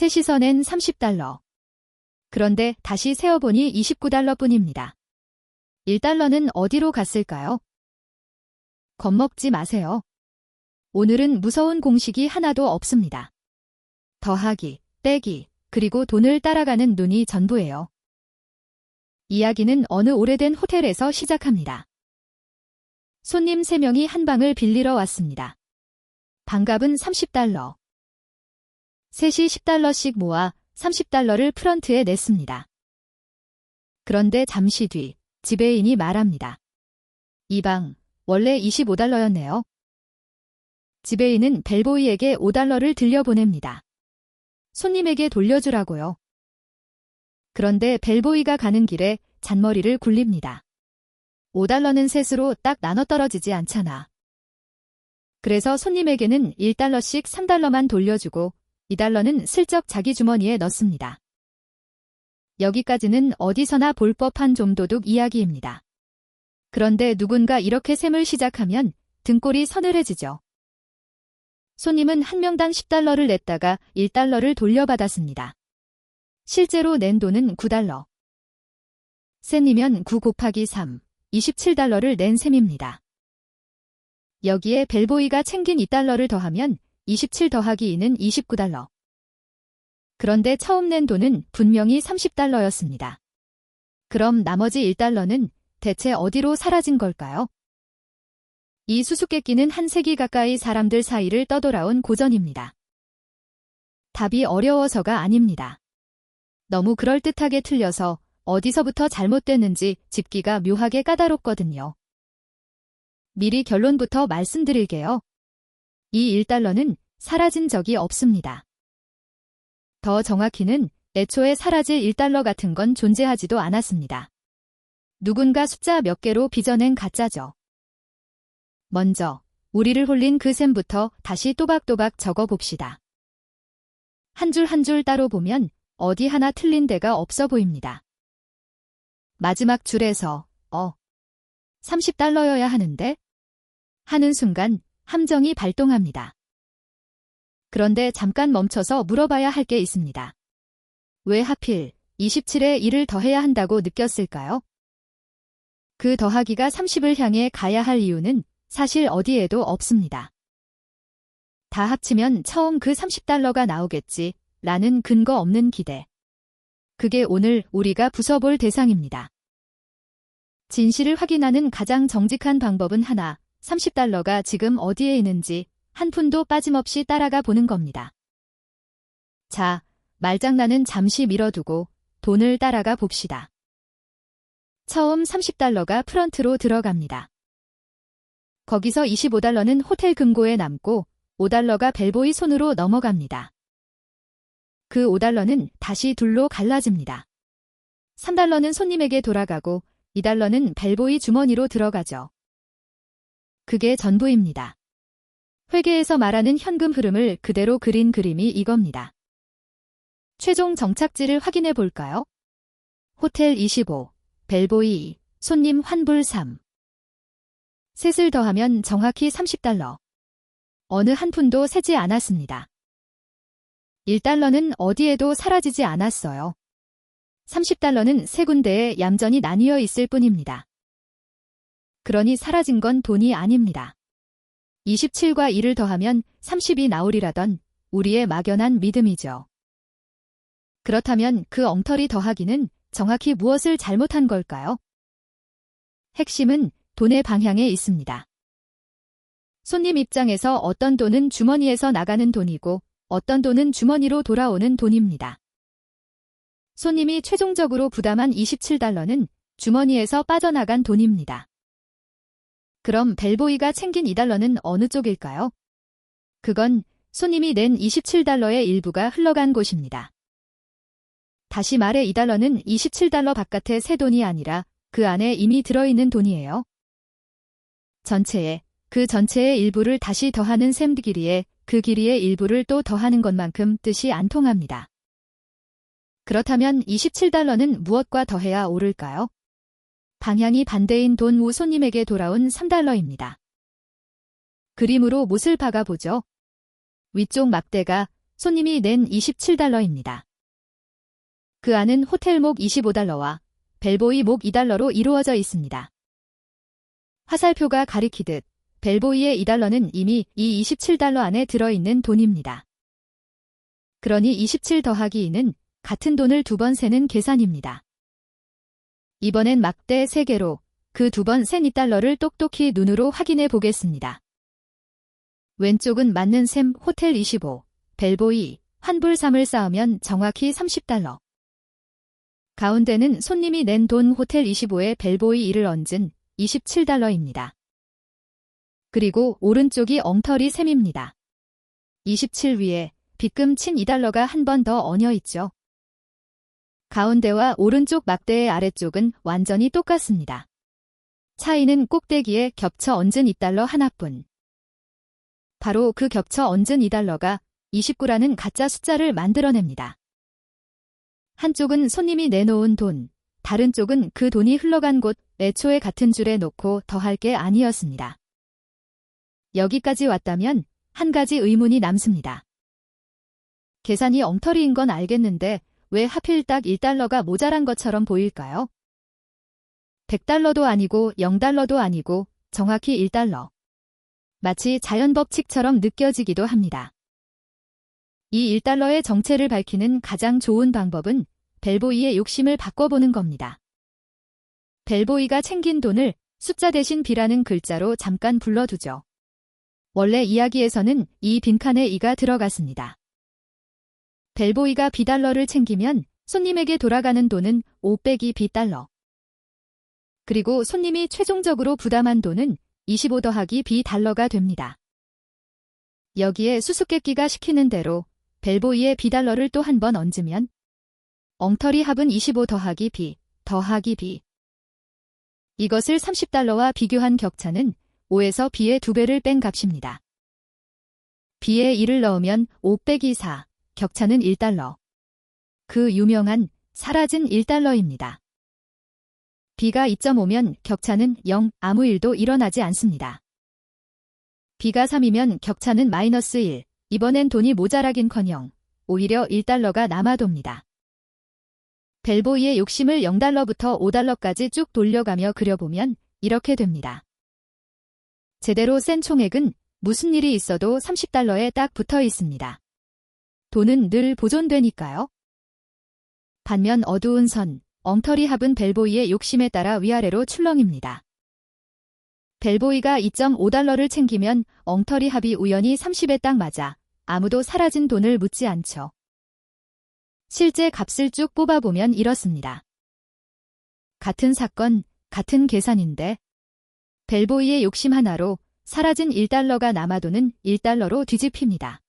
셋이서 낸 30달러. 그런데 다시 세어보니 29달러 뿐입니다. 1달러는 어디로 갔을까요? 겁먹지 마세요. 오늘은 무서운 공식이 하나도 없습니다. 더하기, 빼기, 그리고 돈을 따라가는 눈이 전부예요. 이야기는 어느 오래된 호텔에서 시작합니다. 손님 3명이 한 방을 빌리러 왔습니다. 방값은 30달러. 셋이 10달러씩 모아 30달러를 프런트에 냈습니다. 그런데 잠시 뒤 지배인이 말합니다. 이 방 원래 25달러였네요. 지배인은 벨보이에게 5달러를 들려보냅니다. 손님에게 돌려주라고요. 그런데 벨보이가 가는 길에 잔머리를 굴립니다. 5달러는 셋으로 딱 나눠 떨어지지 않잖아. 그래서 손님에게는 1달러씩 3달러만 돌려주고 2달러는 슬쩍 자기 주머니에 넣습니다. 여기까지는 어디서나 볼 법한 좀도둑 이야기입니다. 그런데 누군가 이렇게 셈을 시작하면 등골이 서늘해지죠. 손님은 한 명당 10달러를 냈다가 1달러를 돌려받았습니다. 실제로 낸 돈은 9달러. 셈이면 9 곱하기 3, 27달러를 낸 셈입니다. 여기에 벨보이가 챙긴 2달러를 더하면 27 더하기 2는 29달러. 그런데 처음 낸 돈은 분명히 30달러였습니다. 그럼 나머지 1달러는 대체 어디로 사라진 걸까요? 이 수수께끼는 한 세기 가까이 사람들 사이를 떠돌아온 고전입니다. 답이 어려워서가 아닙니다. 너무 그럴듯하게 틀려서 어디서부터 잘못됐는지 짚기가 묘하게 까다롭거든요. 미리 결론부터 말씀드릴게요. 이 1달러는 사라진 적이 없습니다. 더 정확히는 애초에 사라질 1달러 같은 건 존재하지도 않았습니다. 누군가 숫자 몇 개로 빚어낸 가짜죠. 먼저 우리를 홀린 그 셈부터 다시 또박또박 적어봅시다. 한 줄 한 줄 따로 보면 어디 하나 틀린 데가 없어 보입니다. 마지막 줄에서 30달러여야 하는데? 하는 순간 함정이 발동합니다. 그런데 잠깐 멈춰서 물어봐야 할 게 있습니다. 왜 하필 27에 1을 더해야 한다고 느꼈을까요? 그 더하기가 30을 향해 가야 할 이유는 사실 어디에도 없습니다. 다 합치면 처음 그 30달러가 나오겠지 라는 근거 없는 기대. 그게 오늘 우리가 부숴볼 대상입니다. 진실을 확인하는 가장 정직한 방법은 하나, 30달러가 지금 어디에 있는지 한 푼도 빠짐없이 따라가 보는 겁니다. 자, 말장난은 잠시 미뤄두고 돈을 따라가 봅시다. 처음 30달러가 프런트로 들어갑니다. 거기서 25달러는 호텔 금고에 남고 5달러가 벨보이 손으로 넘어갑니다. 그 5달러는 다시 둘로 갈라집니다. 3달러는 손님에게 돌아가고 2달러는 벨보이 주머니로 들어가죠. 그게 전부입니다. 회계에서 말하는 현금 흐름을 그대로 그린 그림이 이겁니다. 최종 정착지를 확인해 볼까요? 호텔 25, 벨보이 2, 손님 환불 3. 셋을 더하면 정확히 30달러. 어느 한 푼도 새지 않았습니다. 1달러는 어디에도 사라지지 않았어요. 30달러는 세 군데에 얌전히 나뉘어 있을 뿐입니다. 그러니 사라진 건 돈이 아닙니다. 27과 1을 더하면 30이 나오리라던 우리의 막연한 믿음이죠. 그렇다면 그 엉터리 더하기는 정확히 무엇을 잘못한 걸까요? 핵심은 돈의 방향에 있습니다. 손님 입장에서 어떤 돈은 주머니에서 나가는 돈이고 어떤 돈은 주머니로 돌아오는 돈입니다. 손님이 최종적으로 부담한 27달러는 주머니에서 빠져나간 돈입니다. 그럼 벨보이가 챙긴 2달러는 어느 쪽일까요? 그건 손님이 낸 27달러의 일부가 흘러간 곳입니다. 다시 말해 2달러는 27달러 바깥의 새 돈이 아니라 그 안에 이미 들어있는 돈이에요. 그 전체의 일부를 다시 더하는 셈 길이에 그 길이의 일부를 또 더하는 것만큼 뜻이 안 통합니다. 그렇다면 27달러는 무엇과 더해야 오를까요? 방향이 반대인 돈 우 손님에게 돌아온 3달러입니다. 그림으로 못을 박아보죠. 위쪽 막대가 손님이 낸 27달러입니다. 그 안은 호텔 목 25달러와 벨보이 목 2달러로 이루어져 있습니다. 화살표가 가리키듯 벨보이의 2달러는 이미 이 27달러 안에 들어있는 돈입니다. 그러니 27 더하기 2는 같은 돈을 2번 세는 계산입니다. 이번엔 막대 3개로 그 2번 센 2달러를 똑똑히 눈으로 확인해 보겠습니다. 왼쪽은 맞는 셈 호텔 25, 벨보이, 환불 3을 쌓으면 정확히 30달러. 가운데는 손님이 낸 돈 호텔 25에 벨보이 2를 얹은 27달러입니다. 그리고 오른쪽이 엉터리 셈입니다. 27 위에 빗금 친 2달러가 한 번 더 얹어 있죠. 가운데와 오른쪽 막대의 아래쪽은 완전히 똑같습니다. 차이는 꼭대기에 겹쳐 얹은 2달러 하나뿐. 바로 그 겹쳐 얹은 2달러가 29라는 가짜 숫자를 만들어냅니다. 한쪽은 손님이 내놓은 돈, 다른 쪽은 그 돈이 흘러간 곳 애초에 같은 줄에 놓고 더할 게 아니었습니다. 여기까지 왔다면 한 가지 의문이 남습니다. 계산이 엉터리인 건 알겠는데 왜 하필 딱 1달러가 모자란 것처럼 보일까요? 100달러도 아니고 0달러도 아니고 정확히 1달러. 마치 자연법칙처럼 느껴지기도 합니다. 이 1달러의 정체를 밝히는 가장 좋은 방법은 벨보이의 욕심을 바꿔보는 겁니다. 벨보이가 챙긴 돈을 숫자 대신 B라는 글자로 잠깐 불러두죠. 원래 이야기에서는 이 빈칸에 2가 들어갔습니다. 벨보이가 B달러를 챙기면 손님에게 돌아가는 돈은 5 빼기 B달러. 그리고 손님이 최종적으로 부담한 돈은 25 더하기 B달러가 됩니다. 여기에 수수께끼가 시키는 대로 벨보이의 B달러를 또 한 번 얹으면 엉터리 합은 25 더하기 B, 더하기 B. 이것을 30달러와 비교한 격차는 5에서 B의 2배를 뺀 값입니다. B에 2를 넣으면 5 빼기 4, 격차는 1달러. 그 유명한 사라진 1달러입니다. B가 2.5면 격차는 0, 아무 일도 일어나지 않습니다. B가 3이면 격차는 마이너스 1, 이번엔 돈이 모자라긴커녕 오히려 1달러가 남아돕니다. 벨보이의 욕심을 0달러부터 5달러까지 쭉 돌려가며 그려보면 이렇게 됩니다. 제대로 센 총액은 무슨 일이 있어도 30달러에 딱 붙어 있습니다. 돈은 늘 보존되니까요. 반면 어두운 선, 엉터리 합은 벨보이의 욕심에 따라 위아래로 출렁입니다. 벨보이가 2.5달러를 챙기면 엉터리 합이 우연히 30에 딱 맞아 아무도 사라진 돈을 묻지 않죠. 실제 값을 쭉 뽑아보면 이렇습니다. 같은 사건, 같은 계산인데 벨보이의 욕심 하나로 사라진 1달러가 남아도는 1달러로 뒤집힙니다.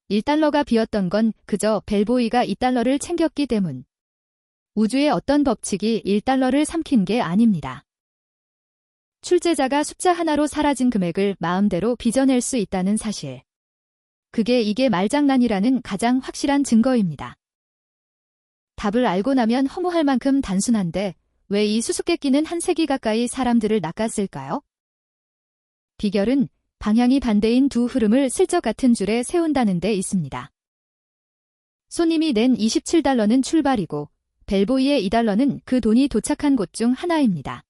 1달러가 비었던 건 그저 벨보이가 2달러를 챙겼기 때문. 우주의 어떤 법칙이 1달러를 삼킨 게 아닙니다. 출제자가 숫자 하나로 사라진 금액을 마음대로 빚어낼 수 있다는 사실. 이게 말장난이라는 가장 확실한 증거입니다. 답을 알고 나면 허무할 만큼 단순한데 왜 이 수수께끼는 한 세기 가까이 사람들을 낚았을까요? 비결은 방향이 반대인 두 흐름을 슬쩍 같은 줄에 세운다는 데 있습니다. 손님이 낸 27달러는 출발이고 벨보이의 2달러는 그 돈이 도착한 곳 중 하나입니다.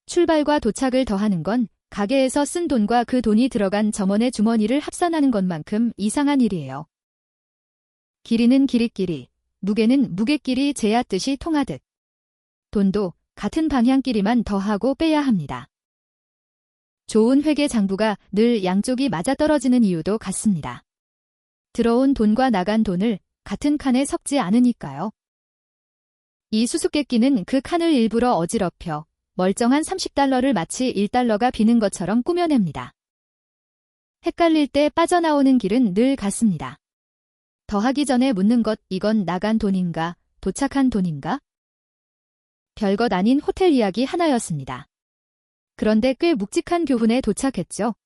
출발과 도착을 더하는 건 가게에서 쓴 돈과 그 돈이 들어간 점원의 주머니를 합산하는 것만큼 이상한 일이에요. 길이는 길이끼리, 무게는 무게끼리 재야 뜻이 통하듯. 돈도 같은 방향끼리만 더하고 빼야 합니다. 좋은 회계 장부가 늘 양쪽이 맞아떨어지는 이유도 같습니다. 들어온 돈과 나간 돈을 같은 칸에 섞지 않으니까요. 이 수수께끼는 그 칸을 일부러 어지럽혀 멀쩡한 30달러를 마치 1달러가 비는 것처럼 꾸며냅니다. 헷갈릴 때 빠져나오는 길은 늘 같습니다. 더하기 전에 묻는 것, 이건 나간 돈인가, 도착한 돈인가? 별것 아닌 호텔 이야기 하나였습니다. 그런데 꽤 묵직한 교훈에 도착했죠.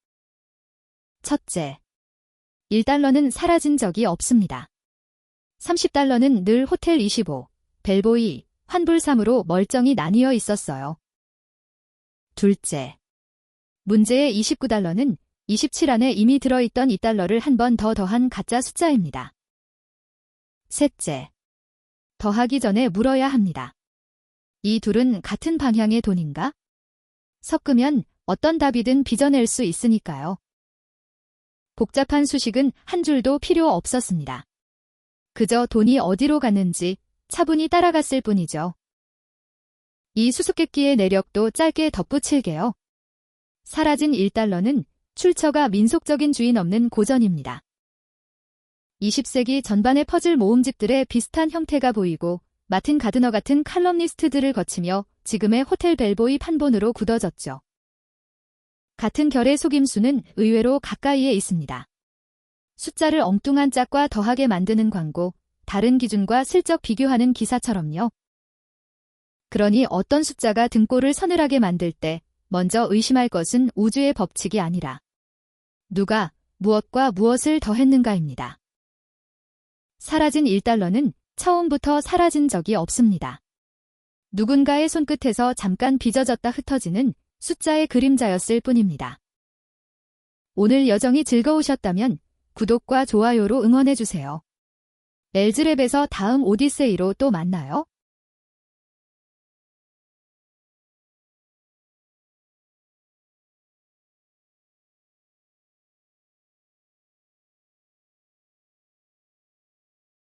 첫째, 1달러는 사라진 적이 없습니다. 30달러는 늘 호텔 25, 벨보이, 환불 3으로 멀쩡히 나뉘어 있었어요. 둘째, 문제의 29달러는 27 안에 이미 들어있던 2달러를 한 번 더 더한 가짜 숫자입니다. 셋째, 더하기 전에 물어야 합니다. 이 둘은 같은 방향의 돈인가? 섞으면 어떤 답이든 빚어낼 수 있으니까요. 복잡한 수식은 한 줄도 필요 없었습니다. 그저 돈이 어디로 갔는지 차분히 따라갔을 뿐이죠. 이 수수께끼의 내력도 짧게 덧붙일게요. 사라진 1달러는 출처가 민속적인 주인 없는 고전입니다. 20세기 전반의 퍼즐 모음집들의 비슷한 형태가 보이고 마틴 가드너 같은 칼럼니스트들을 거치며 지금의 호텔 벨보이 판본으로 굳어졌죠. 같은 결의 속임수는 의외로 가까이에 있습니다. 숫자를 엉뚱한 짝과 더하게 만드는 광고, 다른 기준과 슬쩍 비교하는 기사처럼요. 그러니 어떤 숫자가 등골을 서늘하게 만들 때 먼저 의심할 것은 우주의 법칙이 아니라 누가 무엇과 무엇을 더했는가입니다. 사라진 1달러는 처음부터 사라진 적이 없습니다. 누군가의 손끝에서 잠깐 빚어졌다 흩어지는 숫자의 그림자였을 뿐입니다. 오늘 여정이 즐거우셨다면 구독과 좋아요로 응원해주세요. 엘즈랩에서 다음 오디세이로 또 만나요.